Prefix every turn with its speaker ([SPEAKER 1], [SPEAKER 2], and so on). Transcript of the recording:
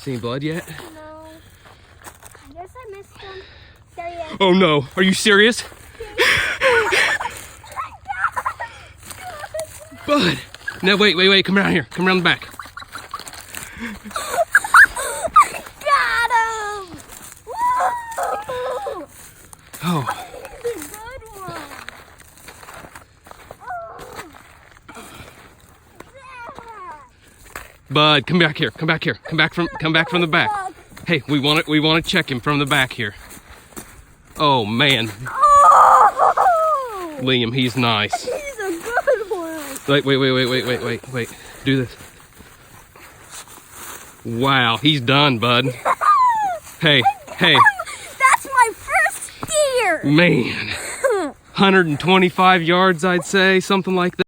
[SPEAKER 1] See any blood yet?
[SPEAKER 2] No. I guess I missed him. There he is.
[SPEAKER 1] Oh no, are you serious? Bud! No, wait, come around here. Come around the back.
[SPEAKER 2] Got him! Woo!
[SPEAKER 1] Oh,
[SPEAKER 2] He's a good one. Oh. Yeah.
[SPEAKER 1] Bud, come back here. Come back here. Come back from the back. Hey, we want to check him from the back here. Oh man.
[SPEAKER 2] Oh!
[SPEAKER 1] Liam, he's nice.
[SPEAKER 2] He's a good one.
[SPEAKER 1] Wait. Do this. Wow, he's done, bud. Hey.
[SPEAKER 2] That's my first deer.
[SPEAKER 1] Man. 125 yards, I'd say, something like that.